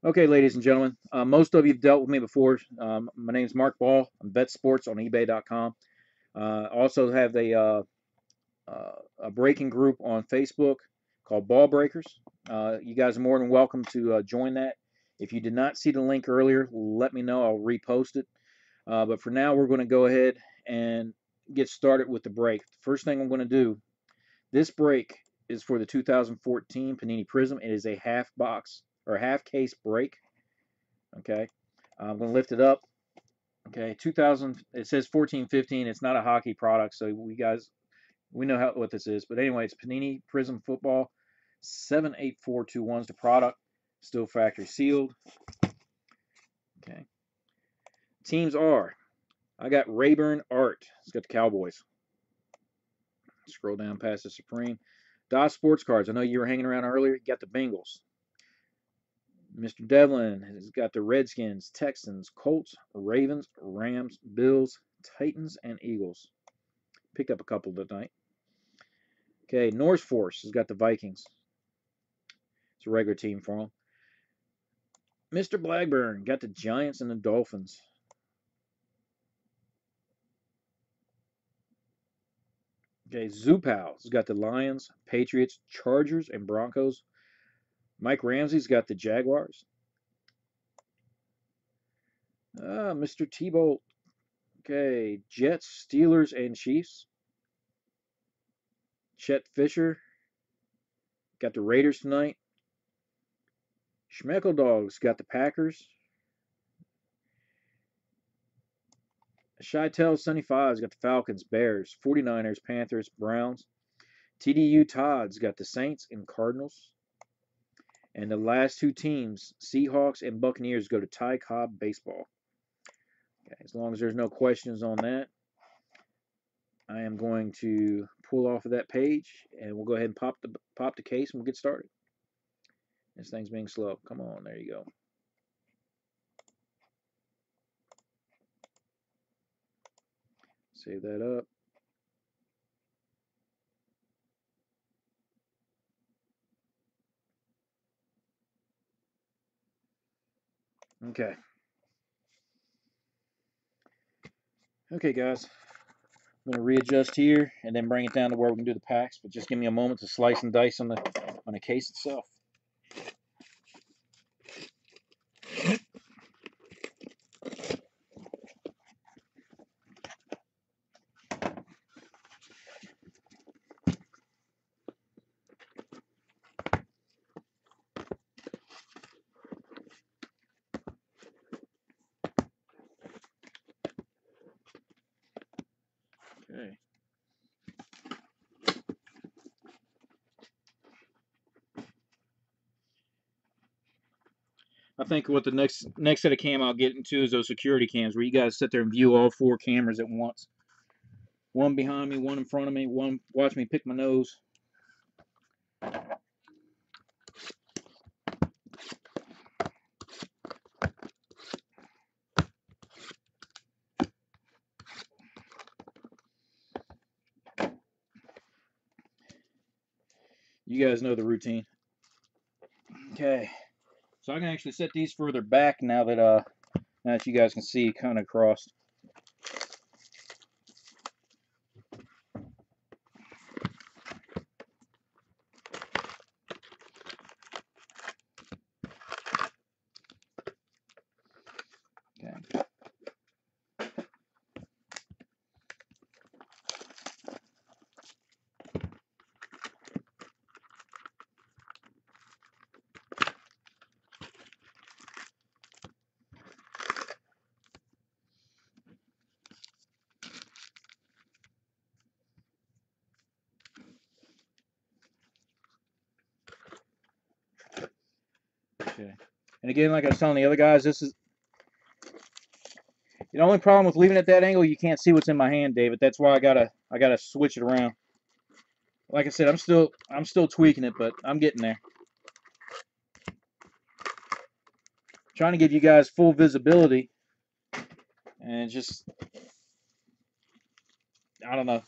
Okay, ladies and gentlemen, most of you have dealt with me before. My name is Mark Ball. I'm Bet Sports on eBay.com. Also have a breaking group on Facebook called Ball Breakers. You guys are more than welcome to join that. If you did not see the link earlier, let me know. I'll repost it. But for now, we're going to go ahead and get started with the break. The first thing I'm going to do, this break is for the 2014 Panini Prizm. It is a half box or half case break. Okay, I'm going to lift it up. Okay, 2000. It says 14-15. It's not a hockey product, so we know what this is. But anyway, it's Panini Prizm Football. 78421 is the product. Still factory sealed. Okay. Teams are. I got Rayburn Art. It's got the Cowboys. Scroll down past the Supreme. DOS Sports Cards. I know you were hanging around earlier. You got the Bengals. Mr. Devlin has got the Redskins, Texans, Colts, Ravens, Rams, Bills, Titans, and Eagles. Picked up a couple tonight. Okay, North Force has got the Vikings. It's a regular team for them. Mr. Blackburn got the Giants and the Dolphins. Okay, Zupow has got the Lions, Patriots, Chargers, and Broncos. Mike Ramsey's got the Jaguars. Mr. T-Bolt. Okay, Jets, Steelers, and Chiefs. Chet Fisher got the Raiders tonight. Schmeckel Dogs got the Packers. Shytel 75's got the Falcons, Bears, 49ers, Panthers, Browns. TDU Todd's got the Saints and Cardinals. And the last two teams, Seahawks and Buccaneers, go to Ty Cobb Baseball. Okay, as long as there's no questions on that, I am going to pull off of that page, and we'll go ahead and pop the case, and we'll get started. This thing's being slow. Come on, there you go. Save that up. Okay. Okay, guys. I'm going to readjust here and then bring it down to where we can do the packs, but just give me a moment to slice and dice on the case itself. Okay. I think what the next set of cam I'll get into is those security cams where you guys sit there and view all four cameras at once. One behind me, one in front of me, one watch me pick my nose. You guys know the routine. Okay. So I can actually set these further back now that you guys can see kind of crossed. Okay. Okay. And again, like I was telling the other guys, this is the only problem with leaving it that angle. You can't see what's in my hand, David. That's why I gotta switch it around. Like I said, I'm still tweaking it, but I'm getting there. Trying to give you guys full visibility, and just I don't know.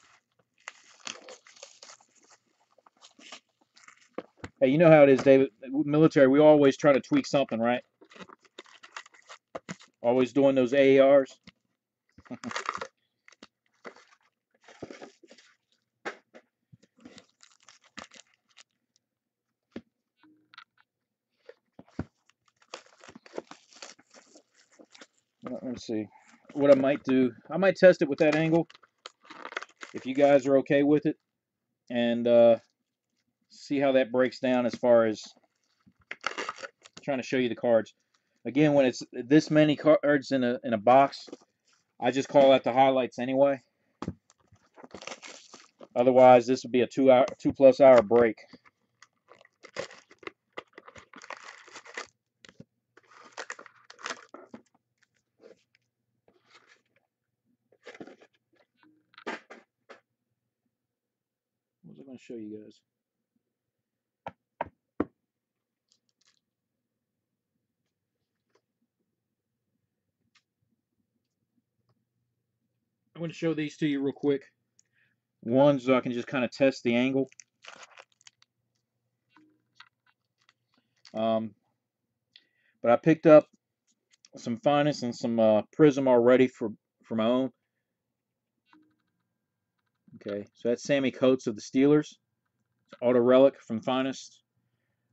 Hey, you know how it is, David. Military, we always try to tweak something, right? Always doing those AARs. Let's see. What I might do, I might test it with that angle if you guys are okay with it, and see how that breaks down as far as trying to show you the cards. Again, when it's this many cards in a box, I just call out the highlights anyway. Otherwise, this would be a 2+ hour break. What was I going to show you guys? I'm going to show these to you real quick. One, so I can just kind of test the angle. But I picked up some Finest and some Prizm already for my own. Okay, so that's Sammy Coates of the Steelers. Auto relic from Finest.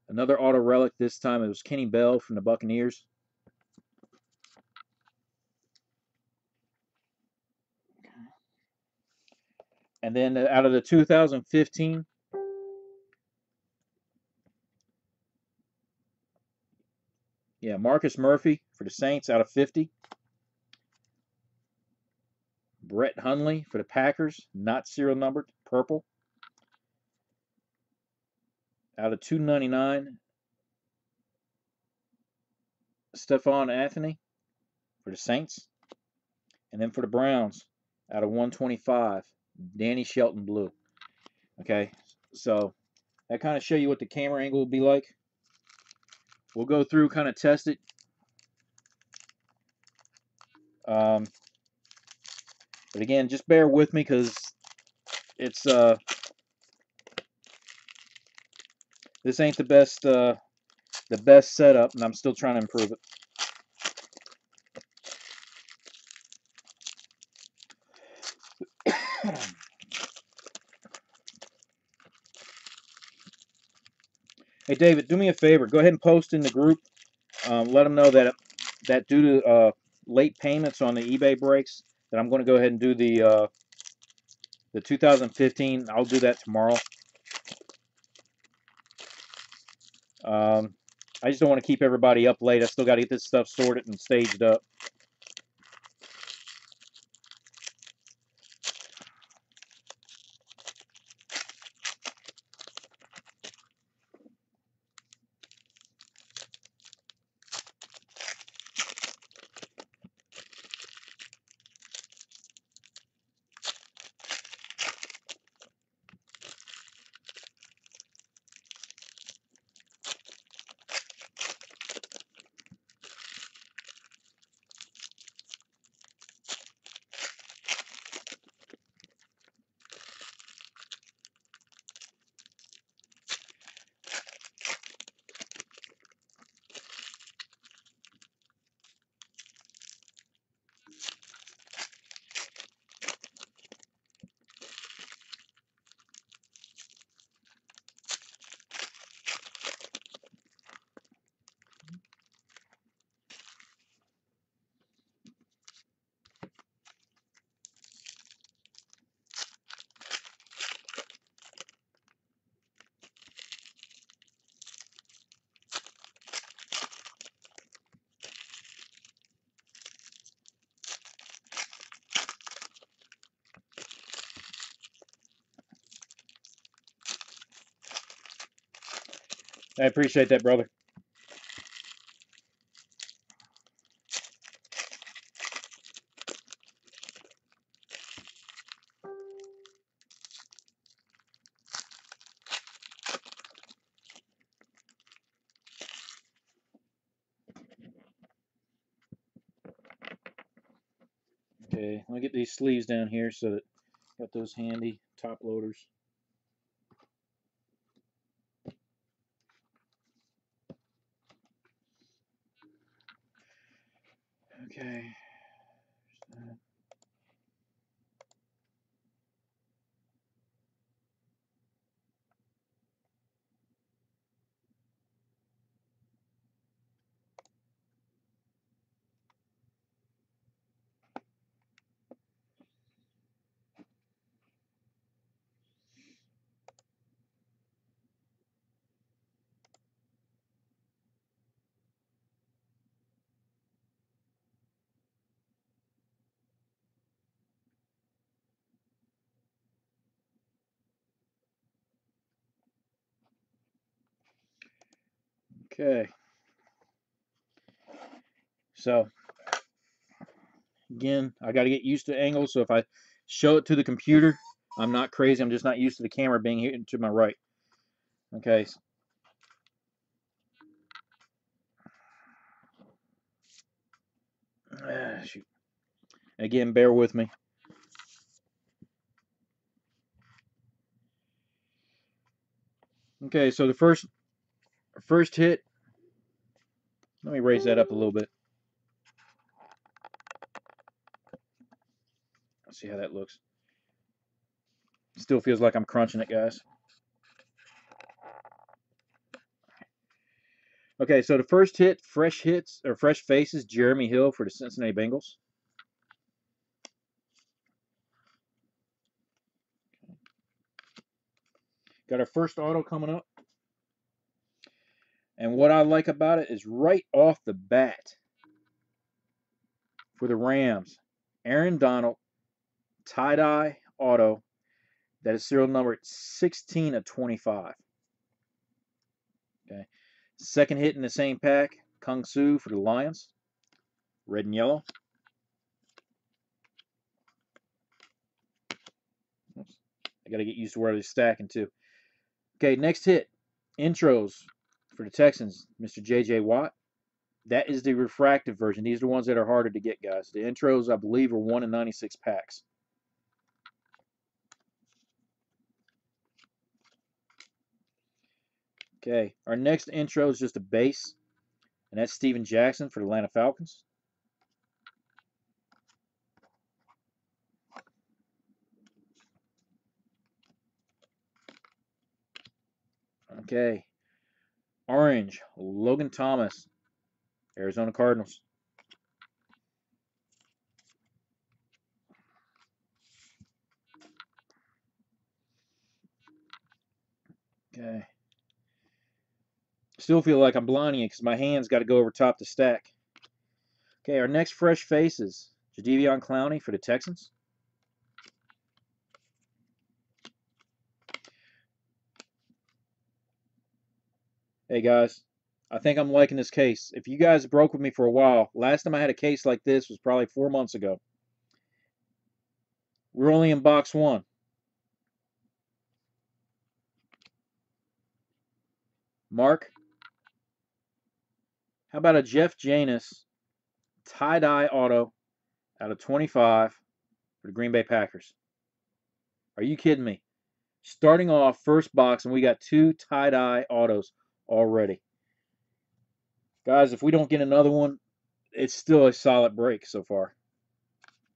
Another auto relic. This time it was Kenny Bell from the Buccaneers. And then out of the 2015, yeah, Marcus Murphy for the Saints out of 50. Brett Hundley for the Packers, not serial numbered, purple. Out of 299, Stephon Anthony for the Saints. And then for the Browns, out of 125, Danny Shelton blue. Okay, so that kind of show you what the camera angle will be like. We'll go through, kind of test it. But again, just bear with me because it's this ain't the best setup, and I'm still trying to improve it. Hey David, do me a favor. Go ahead and post in the group. Let them know that due to late payments on the eBay breaks, that I'm going to go ahead and do the 2015. I'll do that tomorrow. I just don't want to keep everybody up late. I still got to get this stuff sorted and staged up. I appreciate that, brother. Okay, let me get these sleeves down here so that got those handy top loaders. Okay. Okay. So again, I got to get used to angles. So if I show it to the computer, I'm not crazy. I'm just not used to the camera being here to my right. Okay. Shoot. Again, bear with me. Okay, so the first hit. Let me raise that up a little bit. Let's see how that looks. Still feels like I'm crunching it, guys. Okay, so the first hit, fresh hits or fresh faces, Jeremy Hill for the Cincinnati Bengals. Got our first auto coming up. And what I like about it is right off the bat for the Rams, Aaron Donald, tie-dye auto. That is serial number 16 of 25. Okay. Second hit in the same pack, Kung Su for the Lions, red and yellow. Oops. I got to get used to where they're stacking too. Okay, next hit, intros for the Texans, Mr. J.J. Watt. That is the refractive version. These are the ones that are harder to get, guys. The intros, I believe, are 1 in 96 packs. Okay, our next intro is just a base, and that's Steven Jackson for the Atlanta Falcons. Okay, orange, Logan Thomas, Arizona Cardinals. Okay. Still feel like I'm blinding you because my hand's got to go over top the stack. Okay, our next fresh face is Jadeveon Clowney for the Texans. Hey guys, I think I'm liking this case. If you guys broke with me for a while, last time I had a case like this was probably 4 months ago. We're only in box 1. Mark, how about a Jeff Janis tie-dye auto out of 25 for the Green Bay Packers? Are you kidding me? Starting off first box, and we got 2 tie-dye autos already. Guys, if we don't get another one, it's still a solid break so far.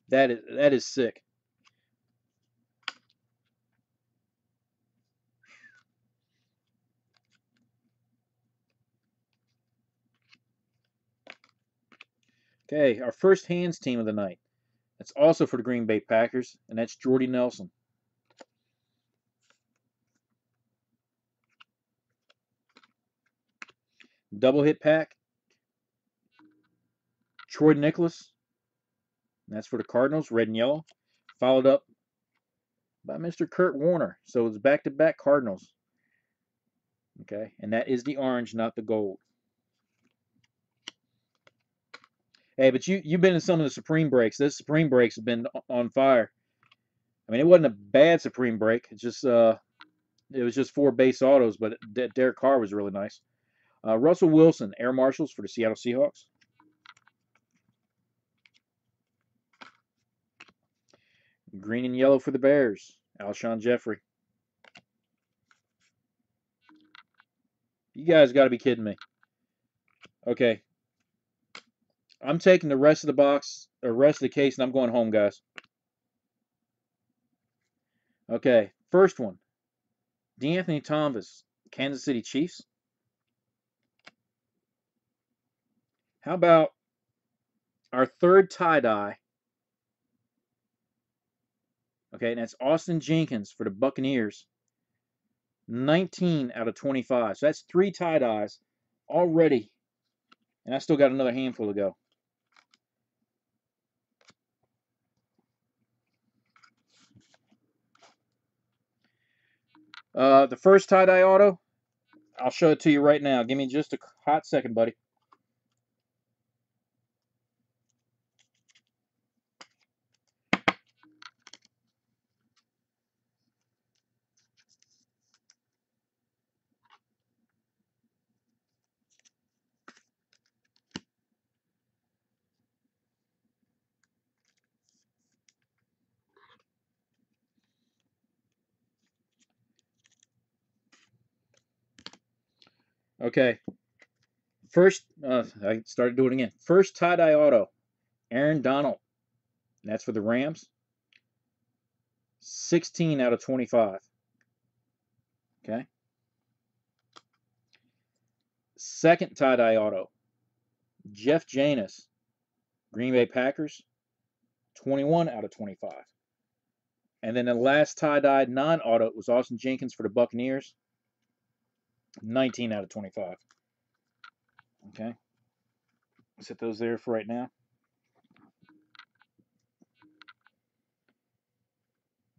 That is sick. Okay, our first hands team of the night. That's also for the Green Bay Packers, and that's Jordy Nelson. Double hit pack, Troy Nicholas. That's for the Cardinals, red and yellow. Followed up by Mr. Kurt Warner. So it's back-to-back Cardinals. Okay, and that is the orange, not the gold. Hey, but you've been in some of the Supreme breaks. This Supreme breaks have been on fire. I mean, it wasn't a bad Supreme break. It's just it was just 4 base autos, but Derek Carr was really nice. Russell Wilson, Air Marshals for the Seattle Seahawks. Green and yellow for the Bears, Alshon Jeffrey. You guys got to be kidding me. Okay. I'm taking the rest of the box, or rest of the case, and I'm going home, guys. Okay, first one. D'Anthony Thomas, Kansas City Chiefs. How about our third tie-dye? Okay, and that's Austin Jenkins for the Buccaneers. 19 out of 25. So that's 3 tie-dyes already. And I still got another handful to go. The first tie-dye auto, I'll show it to you right now. Give me just a hot second, buddy. Okay. First, I started doing it again. First tie-dye auto, Aaron Donald. And that's for the Rams. 16 out of 25. Okay. Second tie-dye auto, Jeff Janis, Green Bay Packers. 21 out of 25. And then the last tie-dye non-auto was Austin Jenkins for the Buccaneers. 19 out of 25. Okay. Set those there for right now.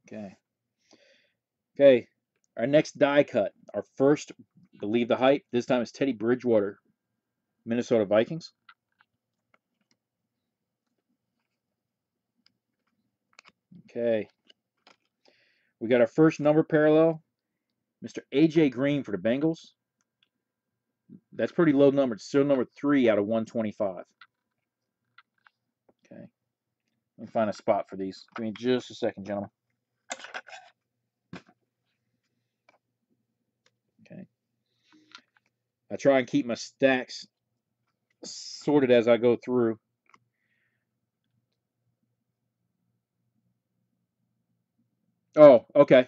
Okay. Okay. Our next die cut. Our first, believe the hype. This time it's Teddy Bridgewater, Minnesota Vikings. Okay. We got our first number parallel. Mr. AJ Green for the Bengals. That's pretty low number. It's still number 3 out of 125. Okay. Let me find a spot for these. Give me just a second, gentlemen. Okay. I try and keep my stacks sorted as I go through. Oh, okay.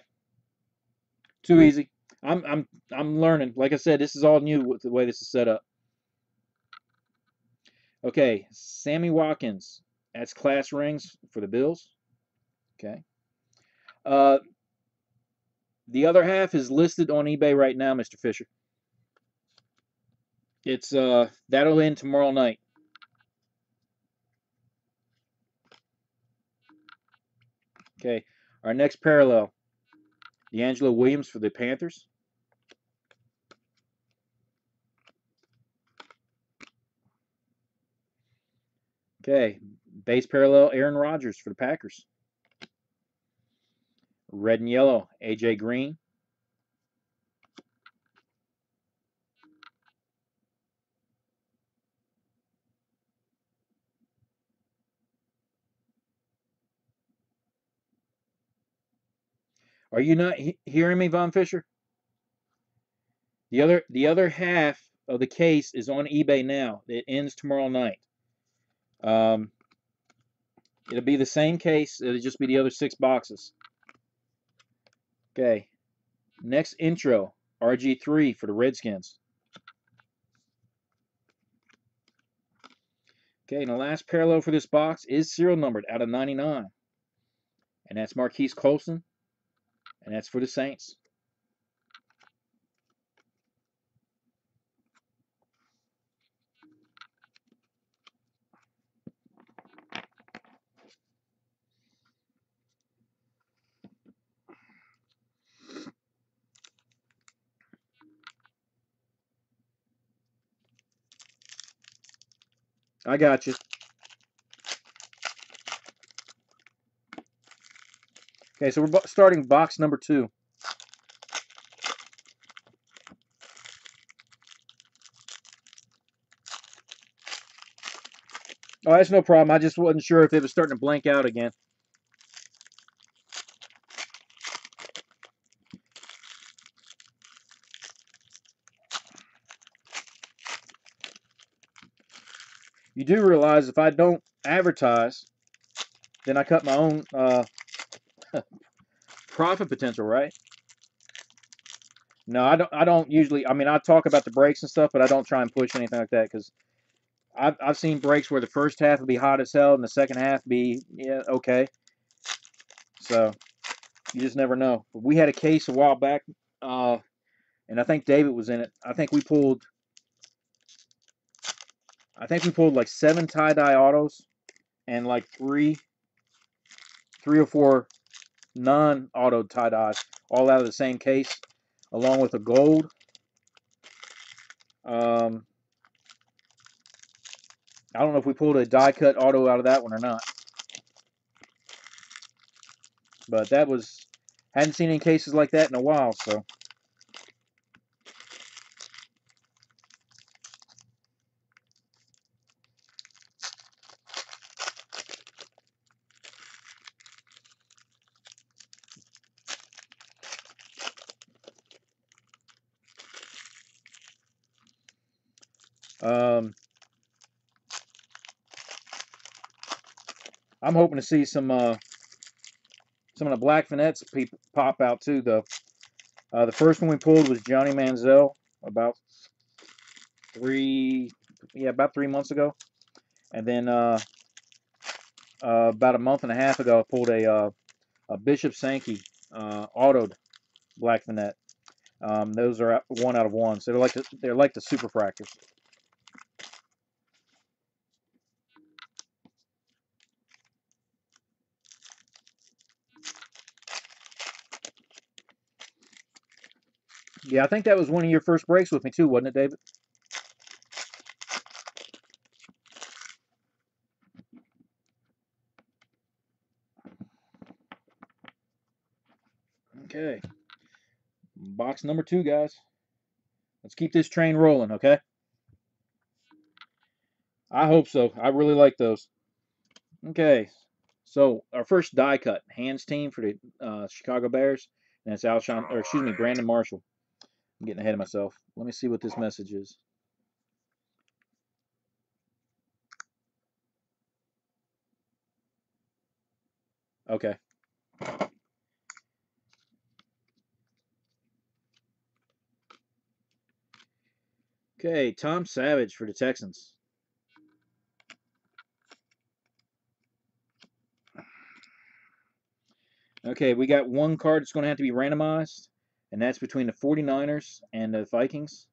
Too easy. I'm learning. Like I said, this is all new with the way this is set up. Okay, Sammy Watkins. That's class rings for the Bills. Okay. Uh, the other half is listed on eBay right now, Mr. Fisher. It's that'll end tomorrow night. Okay. Our next parallel, D'Angelo Williams for the Panthers. Okay. Base parallel, Aaron Rodgers for the Packers. Red and yellow, AJ Green. Are you not hearing me, Von Fisher? The other half of the case is on eBay now. It ends tomorrow night. Um, it'll be the same case. It'll just be the other 6 boxes. Okay. Next intro, RG3 for the Redskins. Okay, and the last parallel for this box is serial numbered out of 99. And that's Marquise Colston. And that's for the Saints. I got you. Okay, so we're starting box number 2. Oh, that's no problem. I just wasn't sure if it was starting to blank out again. You do realize if I don't advertise, then I cut my own profit potential, right? No, I don't. I don't usually. I mean, I talk about the breaks and stuff, but I don't try and push anything like that because I've seen breaks where the first half will be hot as hell and the second half be yeah okay. So you just never know. But we had a case a while back, and I think David was in it. I think we pulled. I think we pulled like 7 tie dye autos and like three or four non-auto tie dyes, all out of the same case, along with a gold. Um, I don't know if we pulled a die cut auto out of that one or not, but that was hadn't seen any cases like that in a while. So, um, I'm hoping to see some of the black Finettes pop out too. The first one we pulled was Johnny Manziel about about 3 months ago, and then about a month and a half ago I pulled a Bishop Sankey autoed black Finette. Those are 1 out of 1, so they're like the super fractors. Yeah, I think that was one of your first breaks with me too, wasn't it, David? Okay, box number 2, guys. Let's keep this train rolling, okay? I hope so. I really like those. Okay, so our first die cut, hands team for the Chicago Bears, and it's Brandon Marshall. I'm getting ahead of myself. Let me see what this message is. Okay. Okay, Tom Savage for the Texans. Okay, we got one card that's going to have to be randomized, and that's between the 49ers and the Vikings.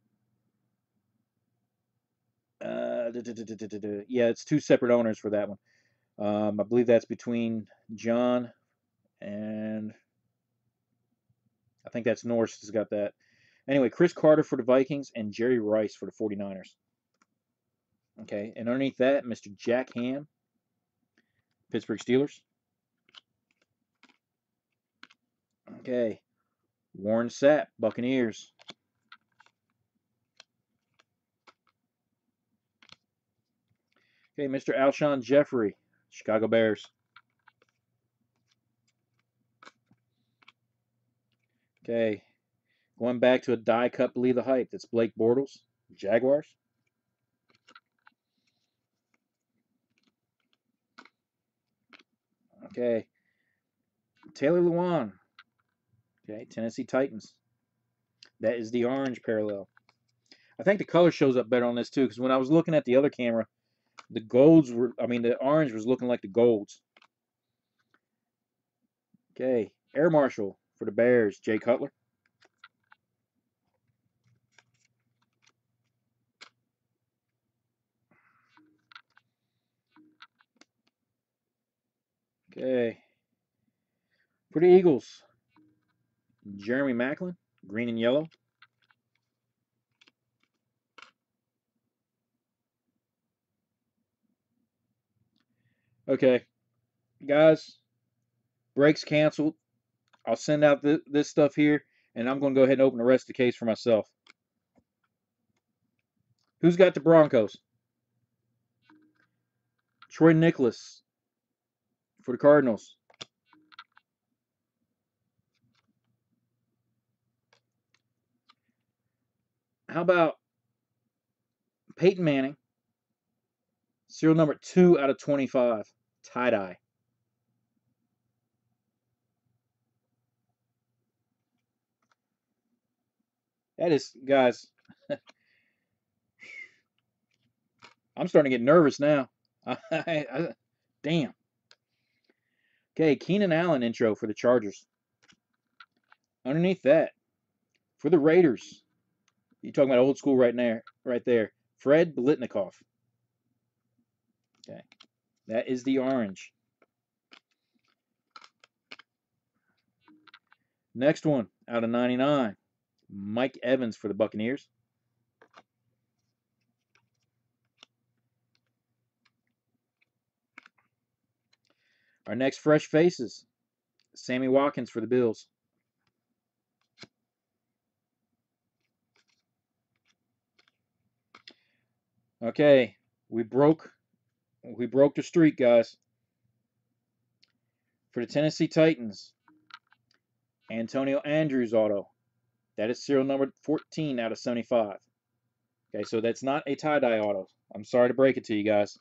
Yeah, it's 2 separate owners for that one. I believe that's between John and I think that's Norse has got that. Anyway, Chris Carter for the Vikings and Jerry Rice for the 49ers. Okay, and underneath that, Mr. Jack Ham, Pittsburgh Steelers. Okay, Warren Sapp, Buccaneers. Okay, Mr. Alshon Jeffrey, Chicago Bears. Okay, going back to a die cut, believe the hype. That's Blake Bortles, Jaguars. Okay, Taylor Lewan. Okay, Tennessee Titans. That is the orange parallel. I think the color shows up better on this too, because when I was looking at the other camera, the orange was looking like the golds. Okay, Air Marshal for the Bears, Jay Cutler. Okay, for the Eagles, Jeremy Maclin, green and yellow. Okay, guys, breaks canceled. I'll send out this stuff here, and I'm going to go ahead and open the rest of the case for myself. Who's got the Broncos? Troy Nicholas for the Cardinals. How about Peyton Manning Serial number 2 out of 25. Tie-dye. That is, guys, I'm starting to get nervous now. Damn. Okay, Keenan Allen intro for the Chargers. Underneath that, for the Raiders, you're talking about old school right there. Fred Biletnikoff. Okay, that is the orange. Next one, out of 99, Mike Evans for the Buccaneers. Our next fresh faces, Sammy Watkins for the Bills. Okay, we broke the streak, guys. For the Tennessee Titans, Antonio Andrews auto. That is serial number 14 out of 75. Okay, so that's not a tie-dye auto. I'm sorry to break it to you guys.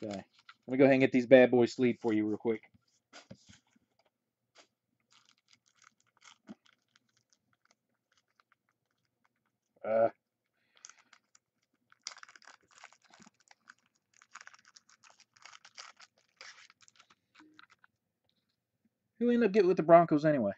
Okay, let me go ahead and get these bad boys sleeved for you real quick. Who ended up getting with the Broncos anyway?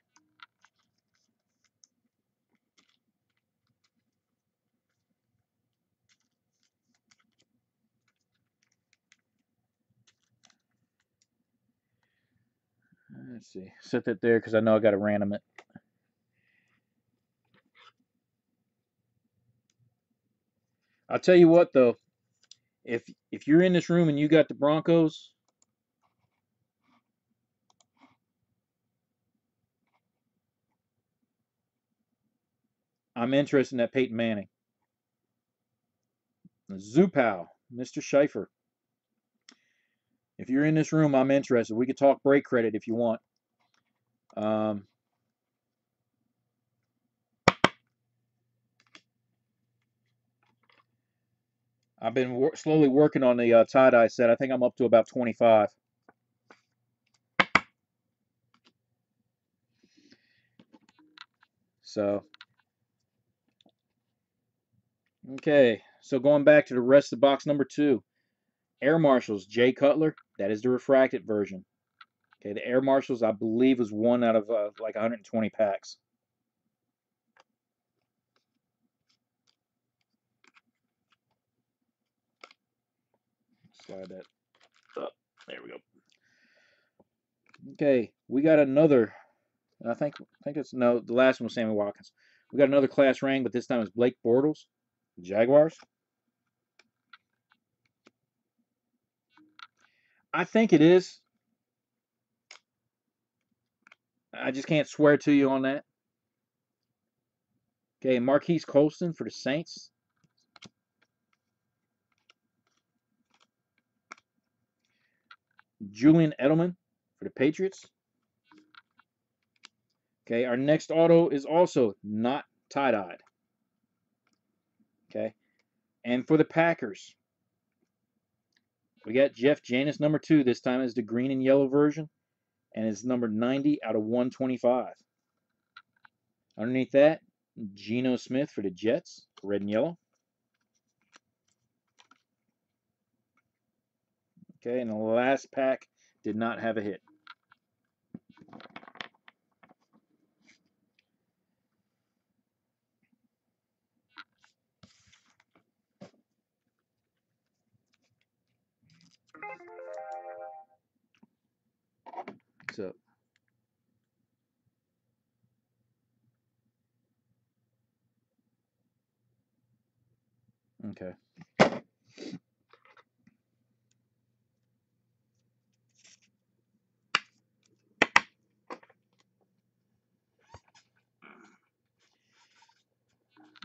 Let's see. Set that there because I know I got to random it. I'll tell you what though, if you're in this room and you got the Broncos, I'm interested in that Peyton Manning. Zupow, Mr. Schaefer. If you're in this room, I'm interested. We could talk break credit if you want. I've been slowly working on the tie-dye set. I think I'm up to about 25. So, okay. So going back to the rest of box number 2. Air Marshals, Jay Cutler. That is the refracted version. Okay, the Air Marshals, I believe, was one out of like 120 packs. Slide that up. There we go. Okay, we got another. I think it's no. The last one was Sammy Watkins. We got another class ring, but this time it's Blake Bortles, Jaguars. I think it is. I just can't swear to you on that. Okay, Marquise Colston for the Saints. Julian Edelman for the Patriots. Okay, our next auto is also not tie-dyed. Okay, and for the Packers, we got Jeff Janis, number 2. This time is the green and yellow version, and it's number 90 out of 125. Underneath that, Geno Smith for the Jets, red and yellow. Okay, and the last pack did not have a hit. So, okay.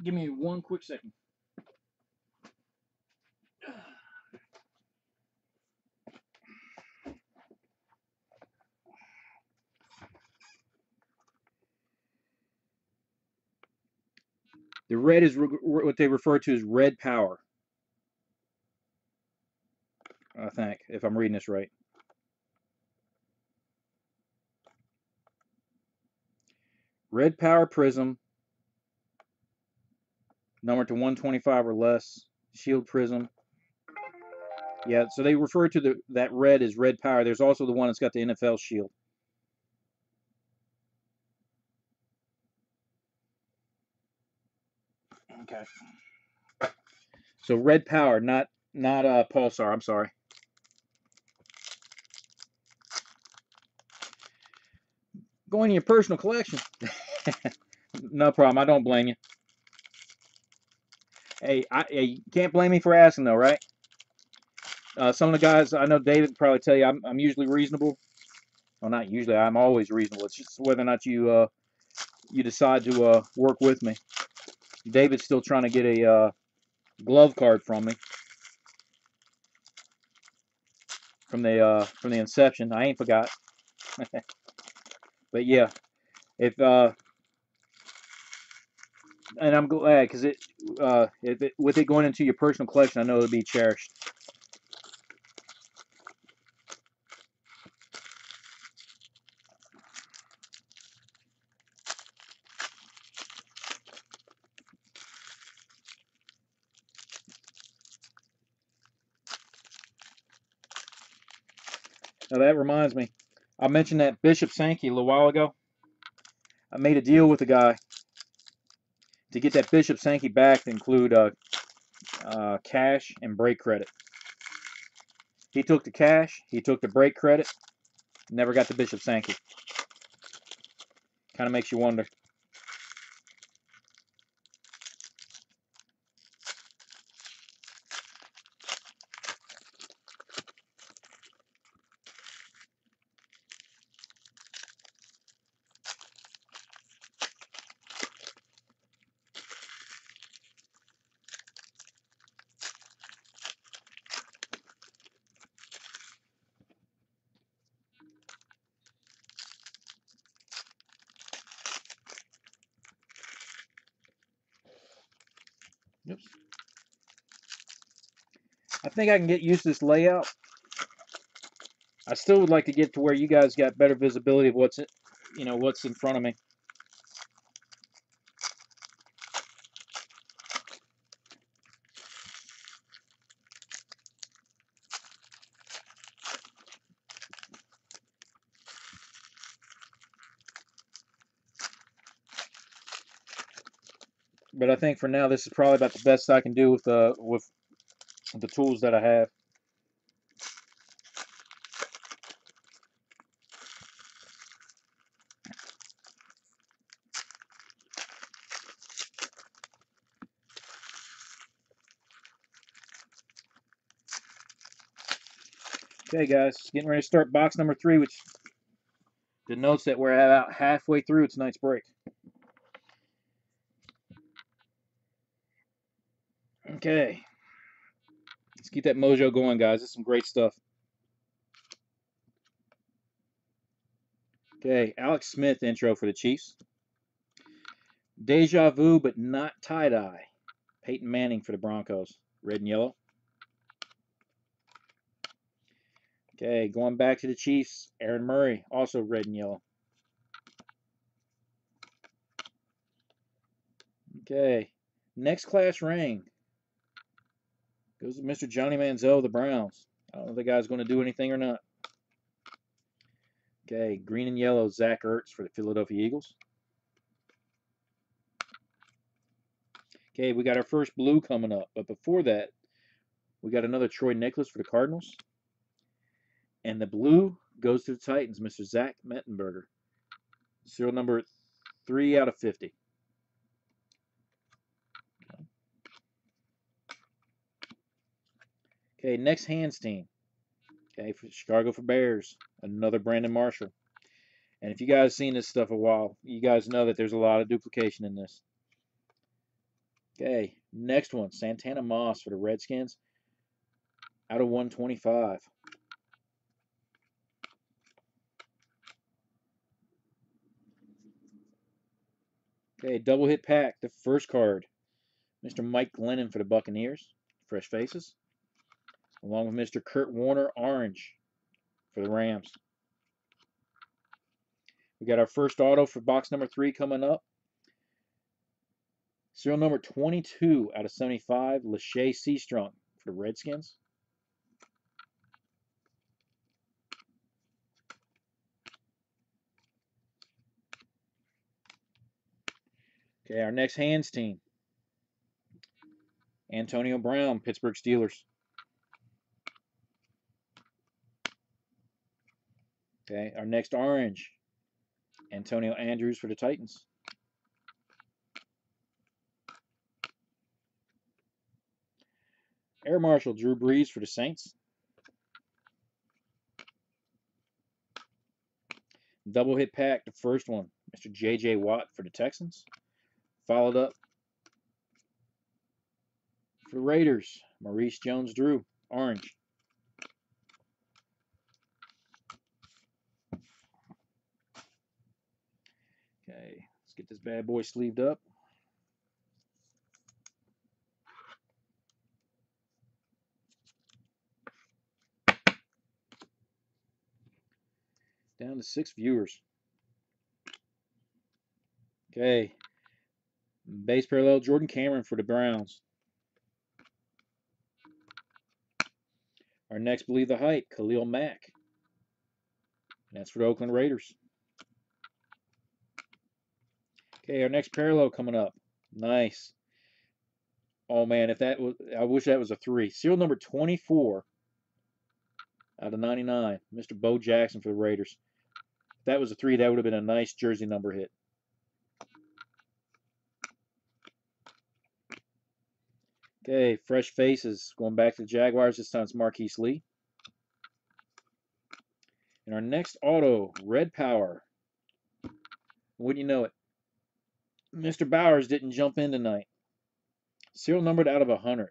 Give me one quick second. The red is what they refer to as red power, I think, if I'm reading this right. Red power prism, numbered to 125 or less. Shield prism. Yeah, so they refer to that red as red power. There's also the one that's got the NFL shield. Okay. So red power, not pulsar. I'm sorry. Going to your personal collection. No problem. I don't blame you. Hey, you can't blame me for asking though, right? Some of the guys I know, David probably tell you I'm usually reasonable. Well, not usually. I'm always reasonable. It's just whether or not you you decide to work with me. David's still trying to get a glove card from me from the inception. I ain't forgot. But yeah, if and I'm glad because with it going into your personal collection, I know it'll be cherished. Now that reminds me, I mentioned that Bishop Sankey a little while ago. I made a deal with a guy to get that Bishop Sankey back to include cash and break credit. He took the cash, he took the break credit, never got the Bishop Sankey. Kind of makes you wonder. Oops. I think I can get used to this layout. I still would like to get to where you guys got better visibility of what's what's in front of me. But I think for now, this is probably about the best I can do with the tools that I have. Okay, guys, getting ready to start box number 3, which denotes that we're about halfway through tonight's break. Okay, let's keep that mojo going, guys. This is some great stuff. Okay, Alex Smith intro for the Chiefs. Deja vu, but not tie-dye. Peyton Manning for the Broncos. Red and yellow. Okay, going back to the Chiefs. Aaron Murray, also red and yellow. Okay, next class ring goes to Mr. Johnny Manziel of the Browns. I don't know if the guy's going to do anything or not. Okay, green and yellow, Zach Ertz for the Philadelphia Eagles. Okay, we got our first blue coming up, but before that, we got another Troy Nicholas for the Cardinals. And the blue goes to the Titans, Mr. Zach Mettenberger. Serial number 3 out of 50. Okay, next hands team. Okay, for Chicago for Bears, another Brandon Marshall. And if you guys seen this stuff a while, you guys know that there's a lot of duplication in this. Okay, next one, Santana Moss for the Redskins, out of 125. Okay, double hit pack, the first card. Mr. Mike Glennon for the Buccaneers, fresh faces, along with Mr. Kurt Warner, orange for the Rams. We got our first auto for box number 3 coming up. Serial number 22 out of 75, Lachey Seastrunk for the Redskins. Okay, our next hands team. Antonio Brown, Pittsburgh Steelers. Okay, our next orange. Antonio Andrews for the Titans. Air Marshal, Drew Brees for the Saints. Double hit pack, the first one, Mr. J.J. Watt for the Texans. Followed up for the Raiders, Maurice Jones-Drew, orange. Okay, let's get this bad boy sleeved up. Down to 6 viewers. Okay, base parallel, Jordan Cameron for the Browns. Our next Believe the Hype, Khalil Mack. And that's for the Oakland Raiders. Okay, our next parallel coming up. Nice. Oh man, if that was, I wish that was a 3. Serial number 24 out of 99, Mr. Bo Jackson for the Raiders. If that was a 3, that would have been a nice jersey number hit. Okay, fresh faces. Going back to the Jaguars, this time it's Marquise Lee. And our next auto, Red Power. Wouldn't you know it? Mr. Bowers didn't jump in tonight. Serial numbered out of 100.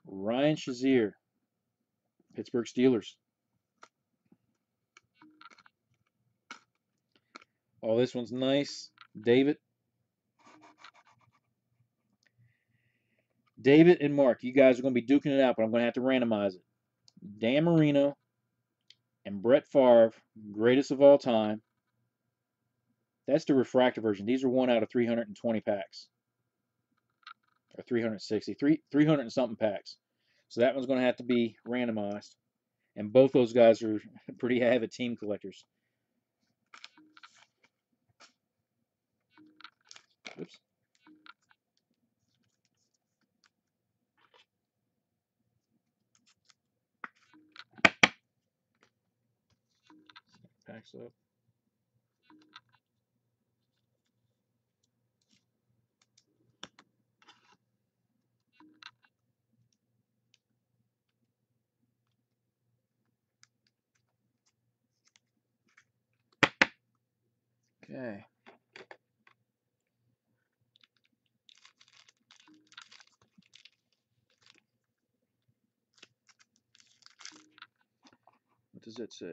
Ryan Shazier, Pittsburgh Steelers. Oh, this one's nice. David and Mark, you guys are going to be duking it out, but I'm going to have to randomize it. Dan Marino and Brett Favre, greatest of all time. That's the refractor version. These are 1 out of 320 packs. Or 360. 300 and something packs. So that one's going to have to be randomized. And both those guys are pretty avid team collectors. Oops. Packs up. Okay. What does it say?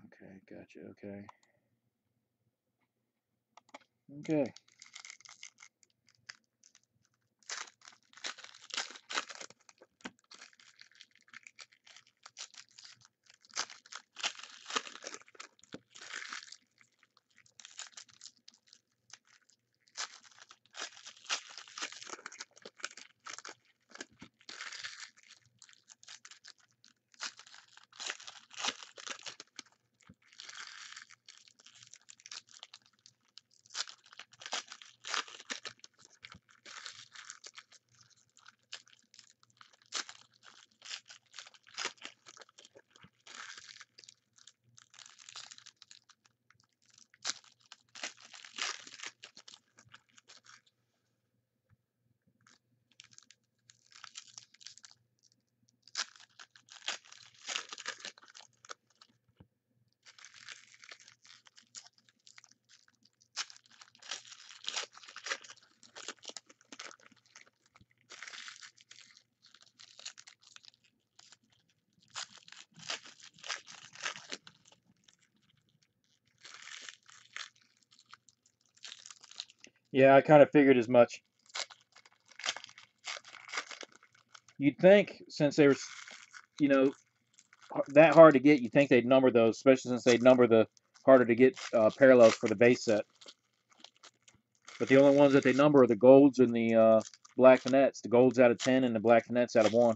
Okay, gotcha. Okay. Okay. Yeah, I kind of figured as much. You'd think since they were, you know, that hard to get, you'd think they'd number those, especially since they'd number the harder to get parallels for the base set. But the only ones that they number are the golds and the black nets. The golds out of 10 and the black nets out of 1.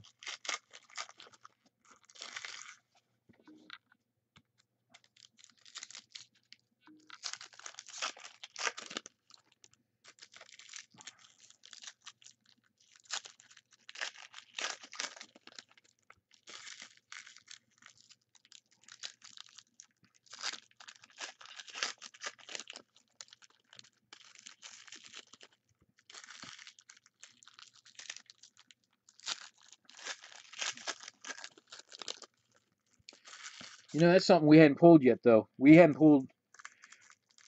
You know, that's something we hadn't pulled yet, though. We hadn't pulled,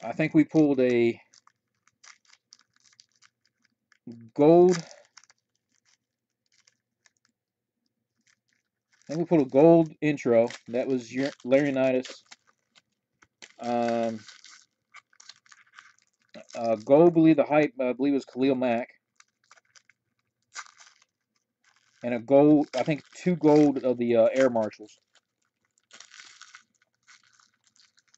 I think we pulled a gold. I think we pulled a gold intro. That was Larrynitis. Um, gold, believe the hype, I believe was Khalil Mack. And a gold, I think 2 gold of the Air Marshals.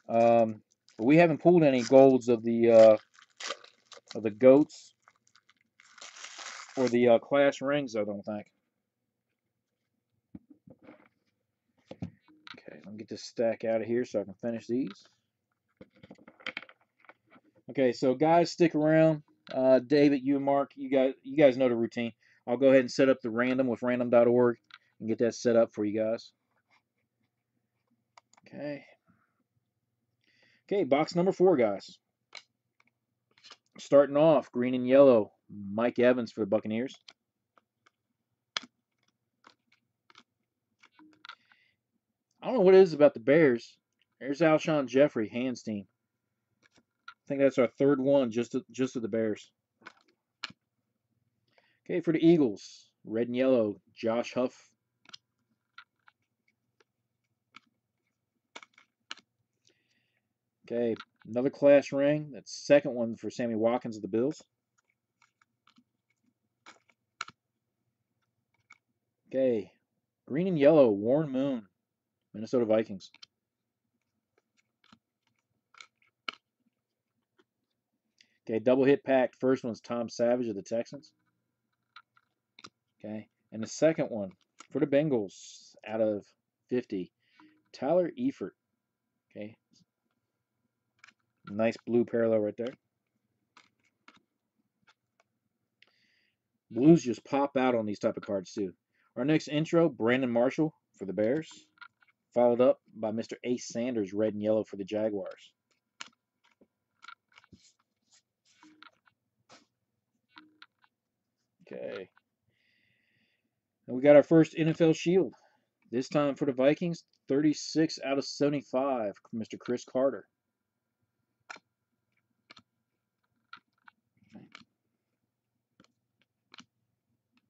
But we haven't pulled any golds of the goats or the class rings, I don't think. Okay, let me get this stack out of here so I can finish these. Okay, so guys, stick around. David, you and Mark, you guys know the routine. I'll go ahead and set up the random with random.org and get that set up for you guys. Okay. Okay, box number 4, guys. Starting off, green and yellow, Mike Evans for the Buccaneers. I don't know what it is about the Bears. There's Alshon Jeffrey, hands team. I think that's our 3rd one, just of the Bears. Okay, for the Eagles, red and yellow, Josh Huff. Okay, another class ring. That's 2nd one for Sammy Watkins of the Bills. Okay, green and yellow, Warren Moon, Minnesota Vikings. Okay, double hit pack. First one's Tom Savage of the Texans. Okay, and the 2nd one for the Bengals out of 50, Tyler Eifert. Okay, nice blue parallel right there. Blues just pop out on these type of cards too. Our next intro, Brandon Marshall for the Bears, followed up by Mr. Ace Sanders, red and yellow for the Jaguars. Okay. And we got our first NFL Shield. This time for the Vikings, 36 out of 75, Mr. Chris Carter.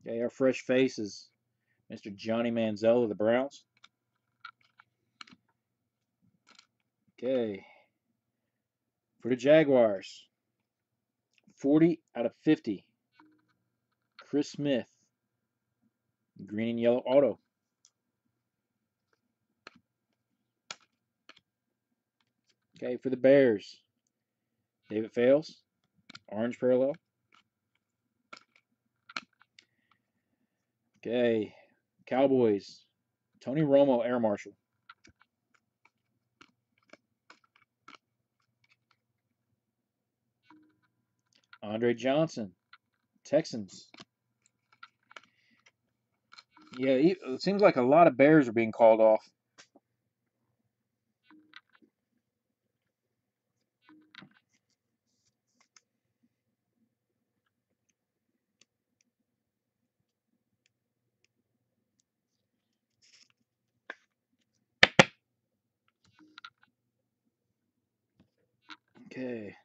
Okay, our fresh face is Mr. Johnny Manziel of the Browns. Okay. For the Jaguars, 40 out of 50, Chris Smith, green and yellow auto. Okay, for the Bears, David Fales, orange parallel. Okay, Cowboys, Tony Romo, Air Marshal. Andre Johnson, Texans. Yeah, it seems like a lot of Bears are being called off. Okay,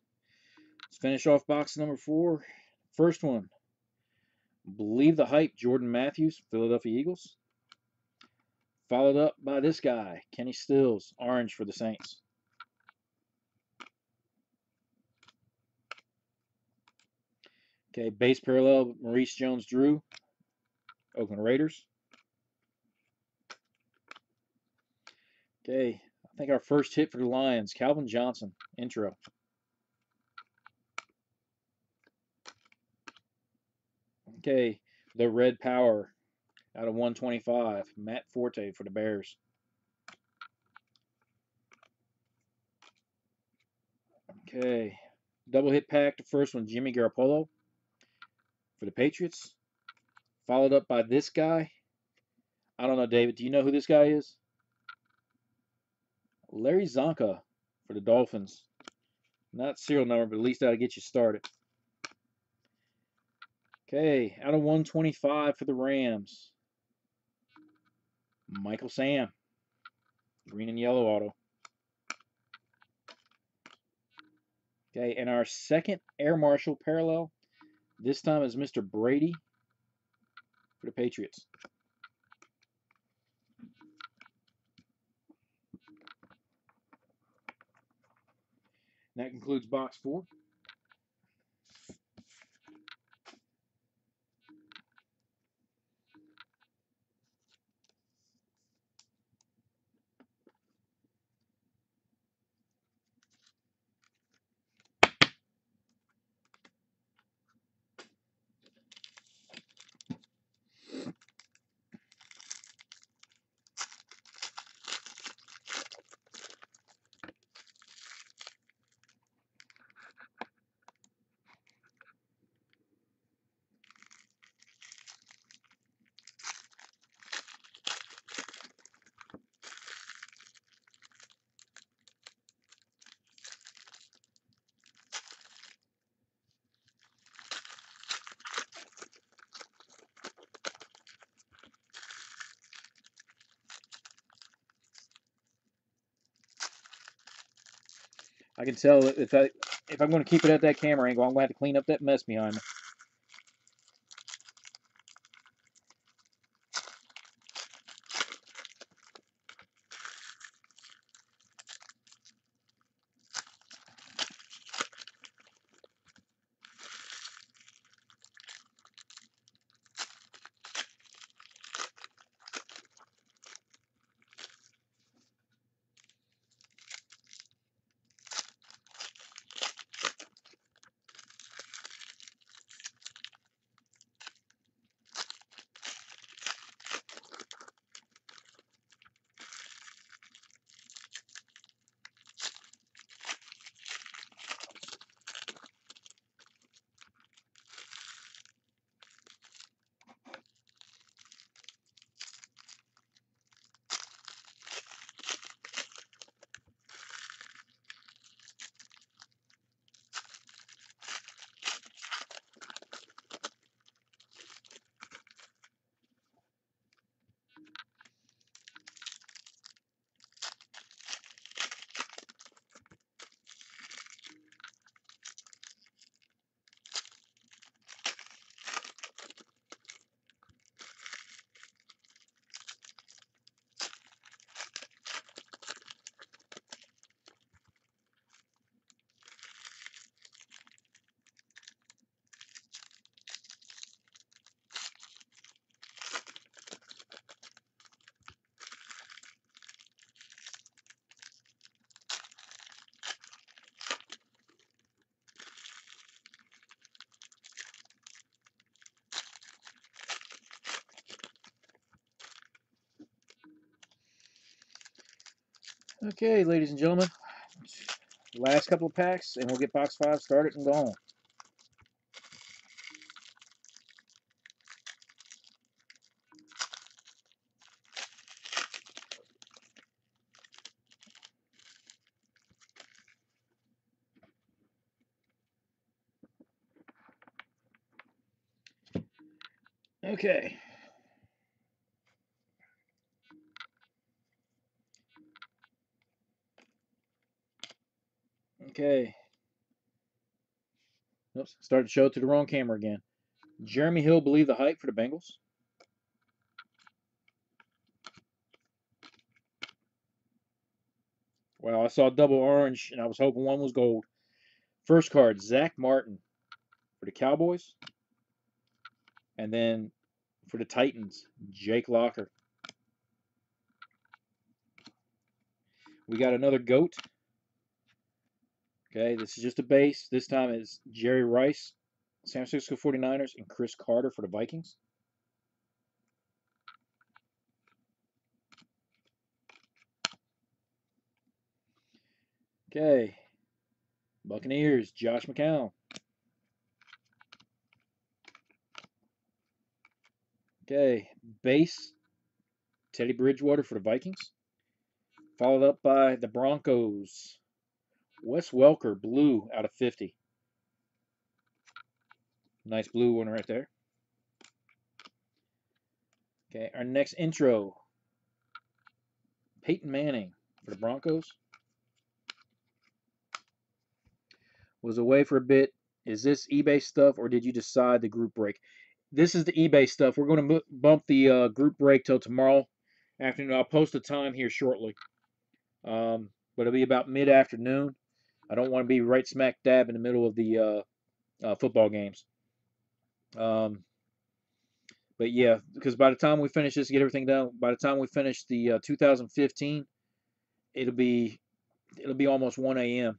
let's finish off box number 4. First one, believe the hype, Jordan Matthews, Philadelphia Eagles. Followed up by this guy, Kenny Stills, orange for the Saints. Okay, base parallel, Maurice Jones-Drew, Oakland Raiders. Okay, I think our first hit for the Lions, Calvin Johnson, intro. Okay, the Red Power out of 125, Matt Forte for the Bears. Okay, double hit pack, the first one, Jimmy Garoppolo for the Patriots. Followed up by this guy. I don't know, David, do you know who this guy is? Larry Zonka for the Dolphins. Not serial number, but at least that'll get you started. Okay, out of 125 for the Rams, Michael Sam, green and yellow auto. Okay, and our second Air Marshal parallel, this time is Mr. Brady for the Patriots. And that concludes box 4. I can tell if I'm going to keep it at that camera angle, I'm going to have to clean up that mess behind me. Okay, ladies and gentlemen, last couple of packs, and we'll get box 5 started and going. Okay. Okay. Oops, started to show it to the wrong camera again. Jeremy Hill, believe the hype for the Bengals. Wow, I saw double orange, and I was hoping one was gold. First card, Zach Martin for the Cowboys. And then for the Titans, Jake Locker. We got another GOAT. Okay, this is just a base. This time it's Jerry Rice, San Francisco 49ers, and Chris Carter for the Vikings. Okay, Buccaneers, Josh McCown. Okay, base, Teddy Bridgewater for the Vikings. Followed up by the Broncos, Wes Welker, blue out of 50. Nice blue one right there. Okay, our next intro, Peyton Manning for the Broncos. Was away for a bit. Is this eBay stuff, or did you decide the group break? This is the eBay stuff. We're going to bump the group break till tomorrow afternoon. I'll post a time here shortly. But it'll be about mid-afternoon. I don't want to be right smack dab in the middle of the football games. But yeah, because by the time we finish this, get everything done, by the time we finish the 2015, it'll be almost 1 a.m.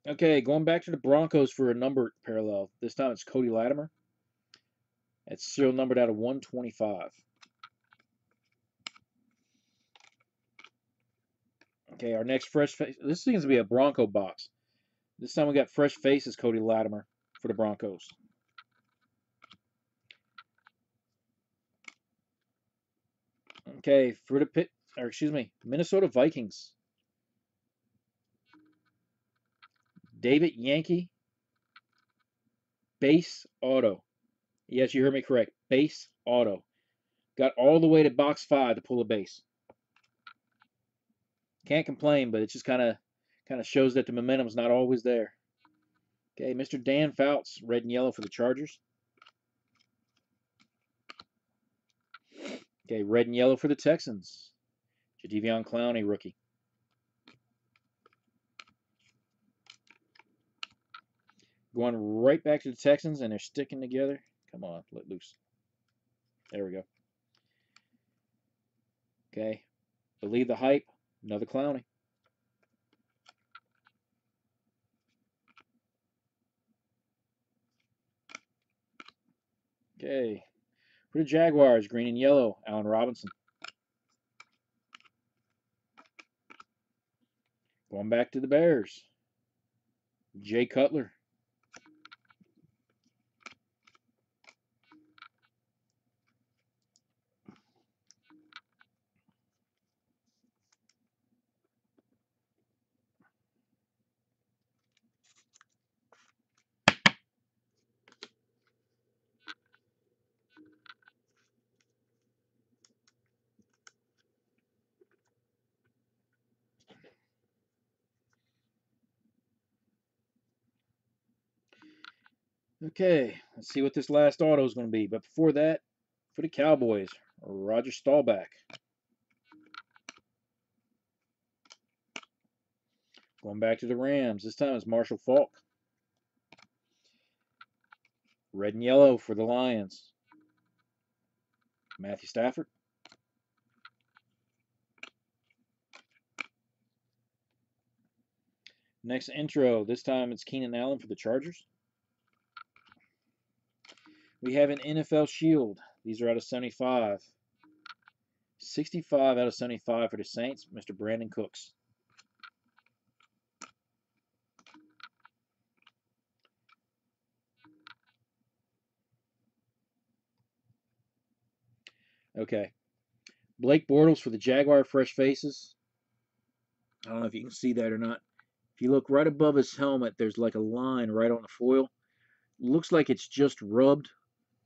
Okay, going back to the Broncos for a number parallel. This time it's Cody Latimer. It's serial numbered out of 125. Okay, our next fresh face. This seems to be a Bronco box. This time we got fresh faces, Cody Latimer for the Broncos. Okay, for the Minnesota Vikings. David Yankee, base auto. Yes, you heard me correct. Base auto. Got all the way to box 5 to pull a base. Can't complain, but it just kind of shows that the momentum's not always there. Okay, Mr. Dan Fouts, red and yellow for the Chargers. Okay, red and yellow for the Texans. Jadeveon Clowney, rookie. Going right back to the Texans, and they're sticking together. Come on, let loose. There we go. Okay, believe the hype. Another Clowney. Okay, for the Jaguars, green and yellow, Allen Robinson. Going back to the Bears, Jay Cutler. Okay, let's see what this last auto is going to be. But before that, for the Cowboys, Roger Staubach. Going back to the Rams. This time it's Marshall Faulk. Red and yellow for the Lions, Matthew Stafford. Next intro. This time it's Keenan Allen for the Chargers. We have an NFL Shield. These are out of 75. 65 out of 75 for the Saints, Mr. Brandon Cooks. Okay. Blake Bortles for the Jaguar Fresh Faces. I don't know if you can see that or not. If you look right above his helmet, there's like a line right on the foil. Looks like it's just rubbed.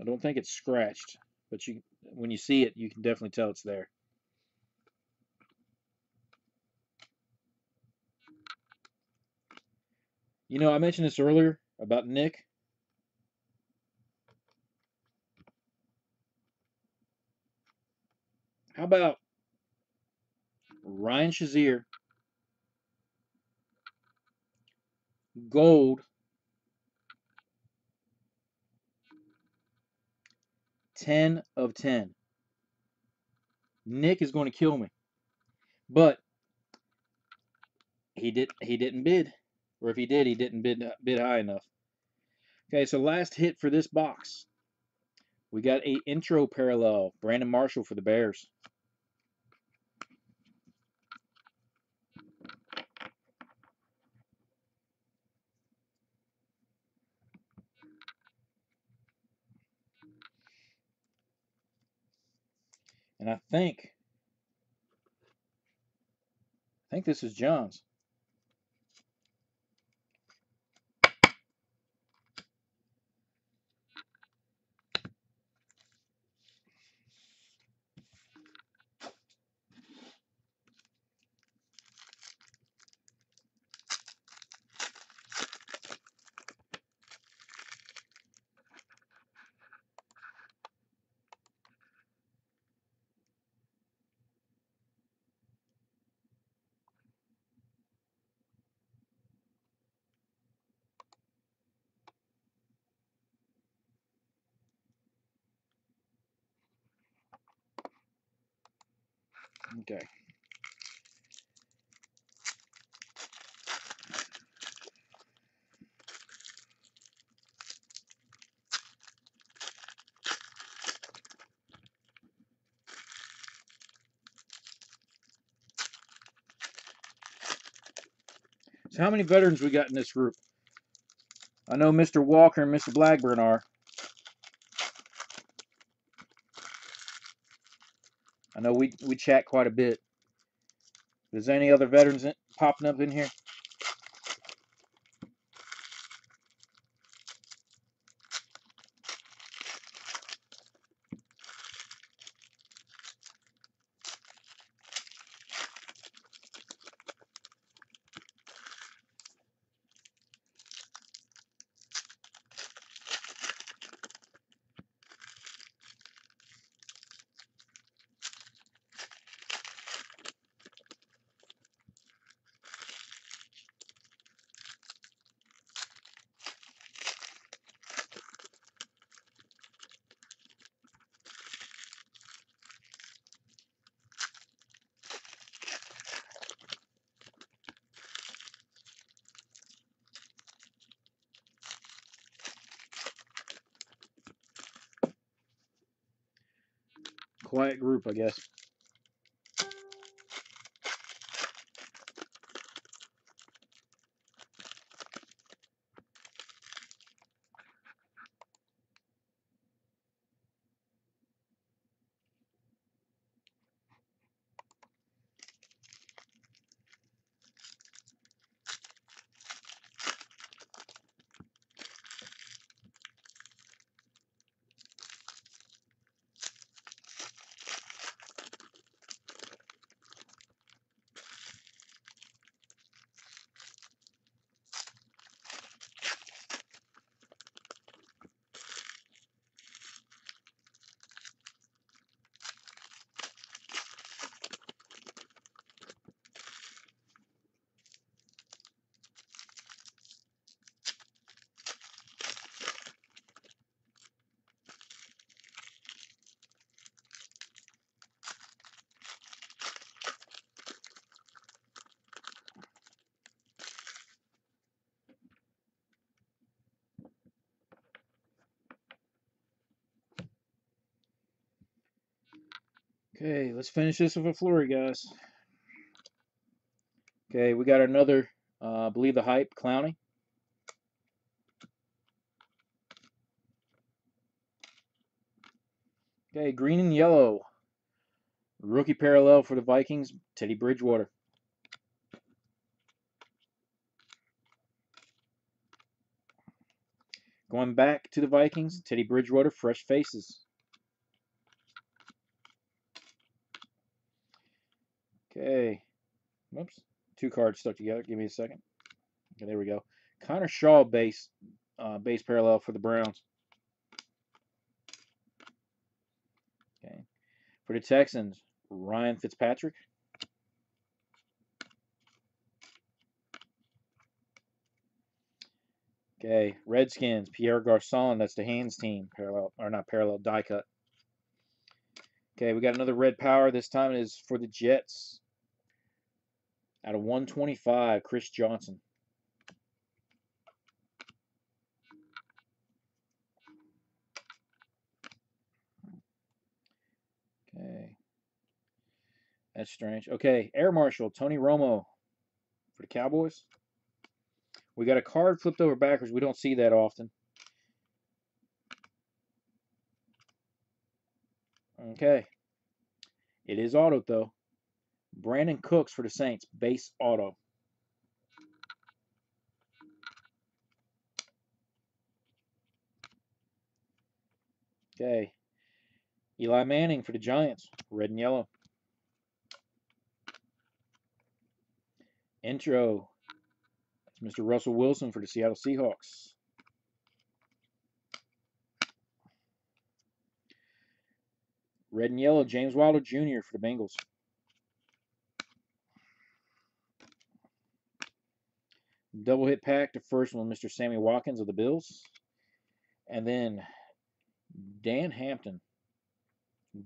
I don't think it's scratched, but when you see it, you can definitely tell it's there. You know, I mentioned this earlier about Nick. How about Ryan Shazier Gold, 10 of 10. Nick is going to kill me. But he didn't bid. Or if he did, he didn't bid high enough. Okay, so last hit for this box. We got a intro parallel. Brandon Marshall for the Bears. And I think this is John's. Okay. So how many veterans we got in this group? I know Mr. Walker and Mr. Blackburn are. I know we chat quite a bit. Is there any other veterans popping up in here? Quiet group, I guess. Okay, let's finish this with a flurry, guys. Okay, we got another, Believe the Hype, Clowney. Okay, green and yellow. Rookie parallel for the Vikings, Teddy Bridgewater. Going back to the Vikings, Teddy Bridgewater, fresh faces. Okay. Whoops. Two cards stuck together. Give me a second. Okay, there we go. Connor Shaw base parallel for the Browns. Okay. For the Texans, Ryan Fitzpatrick. Okay, Redskins, Pierre Garcon. That's the Hands team. Parallel, or not parallel, die cut. Okay, we got another red power. This time it is for the Jets. Out of 125, Chris Johnson. Okay, that's strange. Okay, Air Marshal, Tony Romo for the Cowboys. We got a card flipped over backwards. We don't see that often. Okay. It is auto, though. Brandon Cooks for the Saints. Base auto. Okay. Eli Manning for the Giants. Red and yellow. Intro. That's Mr. Russell Wilson for the Seattle Seahawks. Red and yellow. James Wilder Jr. for the Bengals. Double hit pack. The first one, Mr. Sammy Watkins of the Bills. And then Dan Hampton.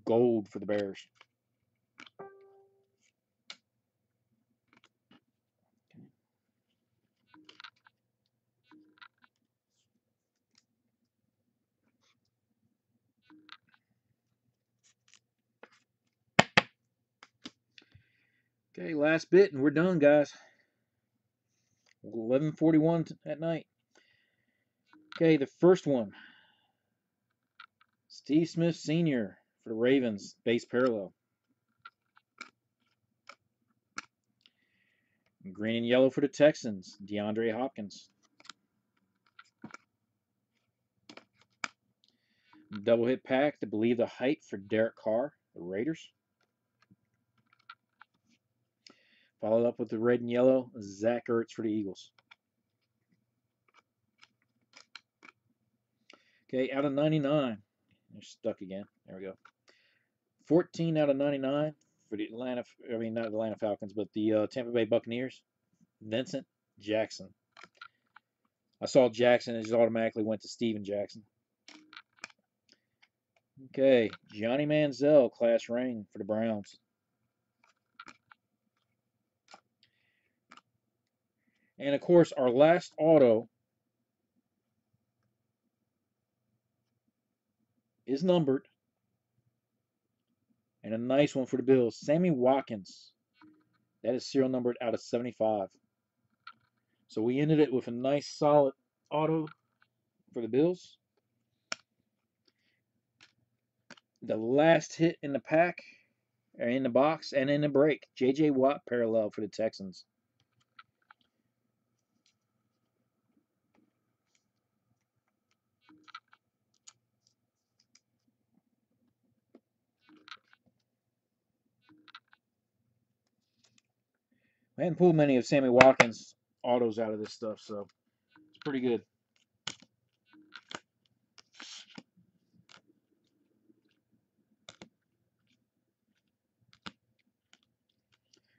Gold for the Bears. Okay, last bit, and we're done, guys. 11:41 at night. Okay, the first one. Steve Smith Sr. for the Ravens, base parallel. Green and yellow for the Texans, DeAndre Hopkins. Double hit pack to believe the height for Derek Carr, the Raiders. Followed up with the red and yellow, Zach Ertz for the Eagles. Okay, out of 99. They're stuck again. There we go. 14 out of 99 for the Atlanta, I mean, not Atlanta Falcons, but the Tampa Bay Buccaneers. Vincent Jackson. I saw Jackson and just automatically went to Steven Jackson. Okay, Johnny Manziel, class ring for the Browns. And of course, our last auto is numbered. And a nice one for the Bills. Sammy Watkins. That is serial numbered out of 75. So we ended it with a nice solid auto for the Bills. The last hit in the pack, or in the box, and in the break. J.J. Watt parallel for the Texans. I hadn't pulled many of Sammy Watkins autos out of this stuff, so it's pretty good.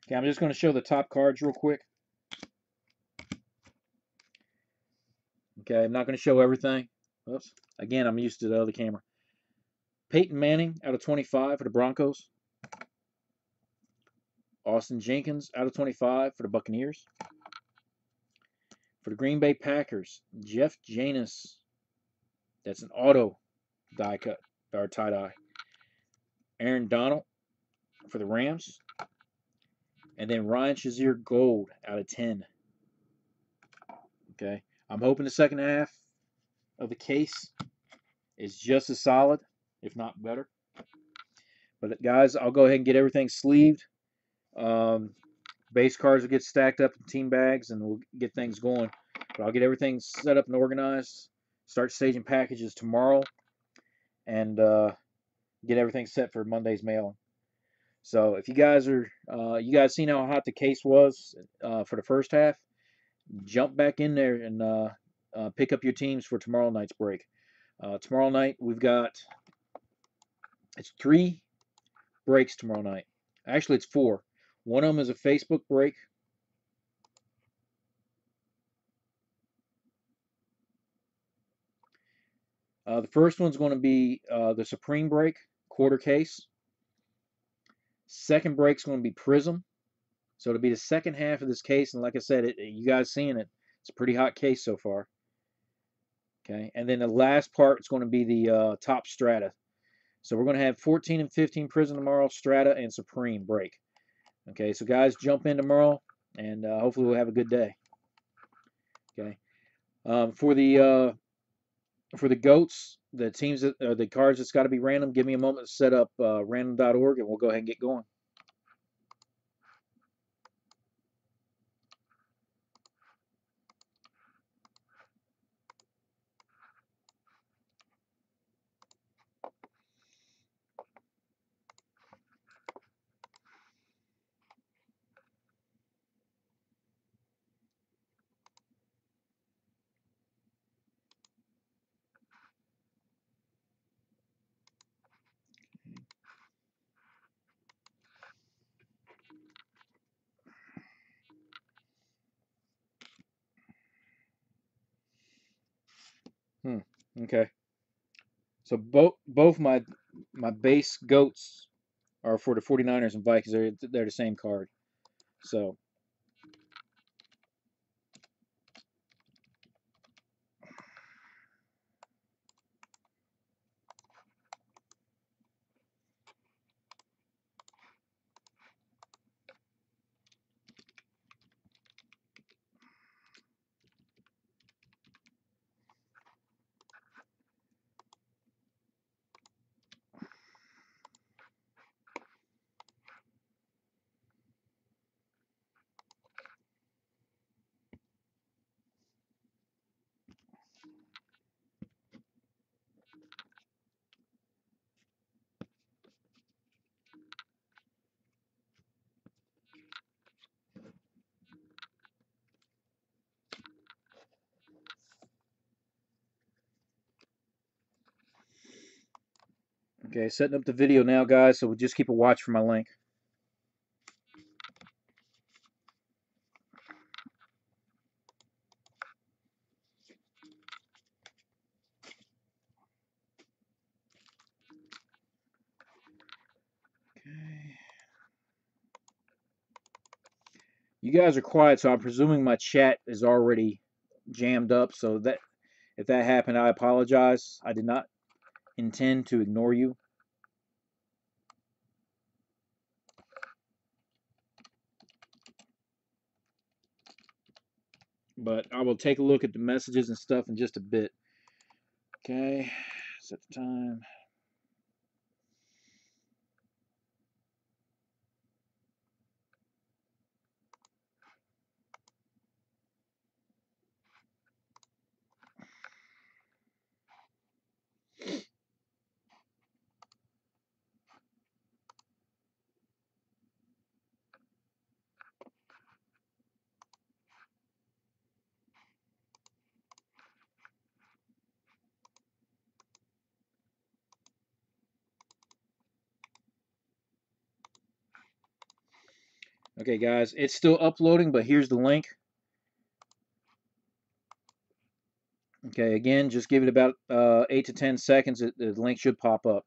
Okay, I'm just going to show the top cards real quick. Okay, I'm not going to show everything. Oops. Again, I'm used to the other camera. Peyton Manning out of 25 for the Broncos. Austin Jenkins out of 25 for the Buccaneers. For the Green Bay Packers, Jeff Janis. That's an auto die cut, or tie dye. Aaron Donald for the Rams. And then Ryan Shazier Gold out of 10. Okay. I'm hoping the second half of the case is just as solid, if not better. But guys, I'll go ahead and get everything sleeved. Base cards will get stacked up in team bags, and we'll get things going. But I'll get everything set up and organized. Start staging packages tomorrow, and get everything set for Monday's mailing. So if you guys are, you guys seen how hot the case was for the first half, jump back in there and pick up your teams for tomorrow night's break. Tomorrow night we've got, it's 3 breaks tomorrow night. Actually, it's 4. One of them is a Facebook break. The first one's going to be the Supreme break, quarter case. Second break's going to be Prizm. So it'll be the second half of this case, and like I said, you guys seeing it, it's a pretty hot case so far. Okay, and then the last part is going to be the top strata. So we're going to have 14 and 15 Prizm tomorrow, strata and Supreme break. Okay, so guys, jump in tomorrow, and hopefully we'll have a good day. Okay, for the goats, the teams that the cards that's got to be random. Give me a moment to set up random.org, and we'll go ahead and get going. Okay. So both my base goats are for the 49ers and Vikings. They're the same card. So okay, setting up the video now, guys. So we'll just keep a watch for my link. Okay. You guys are quiet, so I'm presuming my chat is already jammed up. So that if that happened, I apologize. I did not intend to ignore you. But I will take a look at the messages and stuff in just a bit. Okay, set the time. Okay, guys, it's still uploading, but here's the link. Okay, again, just give it about 8 to 10 seconds. The link should pop up.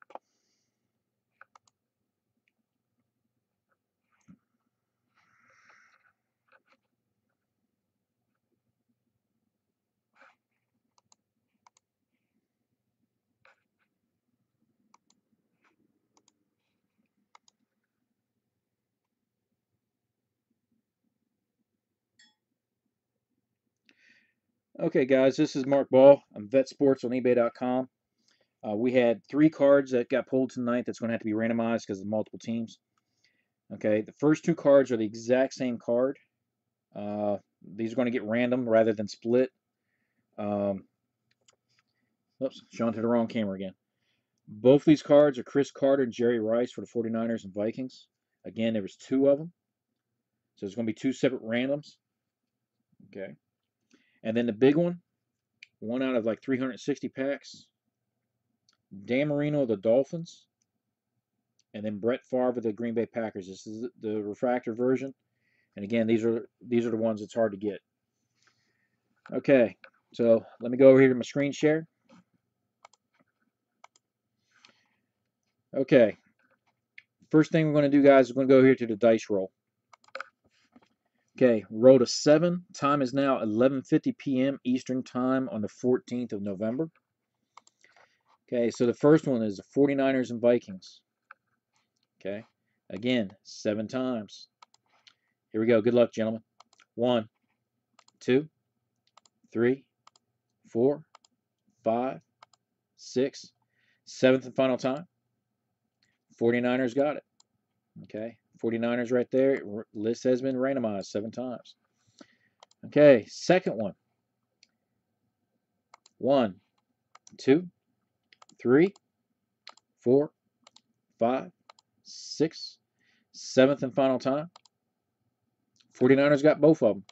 Okay, guys, this is Mark Ball. I'm Vet Sports on eBay.com. We had 3 cards that got pulled tonight that's going to have to be randomized because of multiple teams. Okay, the first 2 cards are the exact same card. These are going to get random rather than split. Oops, showing to the wrong camera again. Both these cards are Chris Carter and Jerry Rice for the 49ers and Vikings. Again, there was 2 of them. So there's going to be 2 separate randoms. Okay. And then the big one out of like 360 packs. Dan Marino of the Dolphins. And then Brett Favre of the Green Bay Packers. This is the refractor version. And again, these are the ones that's hard to get. Okay, so let me go over here to my screen share. Okay. First thing we're going to do, guys, we're going to go here to the dice roll. Okay, rolled a 7. Time is now 11:50 p.m. Eastern Time on the 14th of November. Okay, so the first one is the 49ers and Vikings. Okay, again, 7 times. Here we go. Good luck, gentlemen. 1, 2, 3, 4, 5, 6. Seventh and final time. 49ers got it. Okay, 49ers right there. List has been randomized 7 times. Okay, second one. 1, 2, 3, 4, 5, 6. Seventh and final time. 49ers got both of them.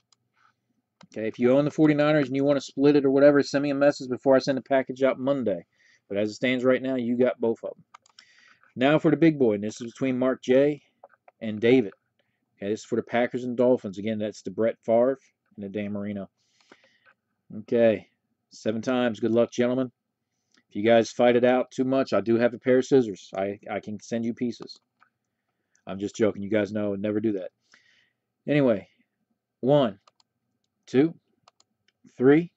Okay, if you own the 49ers and you want to split it or whatever, send me a message before I send the package out Monday. But as it stands right now, you got both of them. Now for the big boy, and this is between Mark J. and David. Okay, this is for the Packers and Dolphins. Again, that's the Brett Favre and the Dan Marino. Okay, 7 times. Good luck, gentlemen. If you guys fight it out too much, I do have a pair of scissors. I can send you pieces. I'm just joking. You guys know I would never do that. Anyway, 1, 2, 3,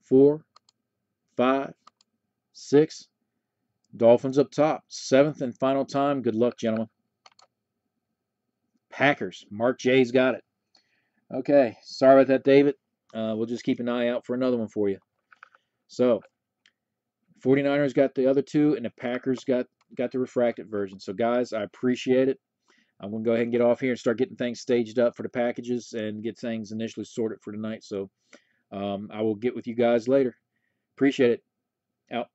4, 5, 6. Dolphins up top. 7th and final time. Good luck, gentlemen. Packers. Mark J's got it. Okay. Sorry about that, David. We'll just keep an eye out for another one for you. So, 49ers got the other 2, and the Packers got the refracted version. So, guys, I appreciate it. I'm going to go ahead and get off here and start getting things staged up for the packages and get things initially sorted for tonight. So, I will get with you guys later. Appreciate it. Out.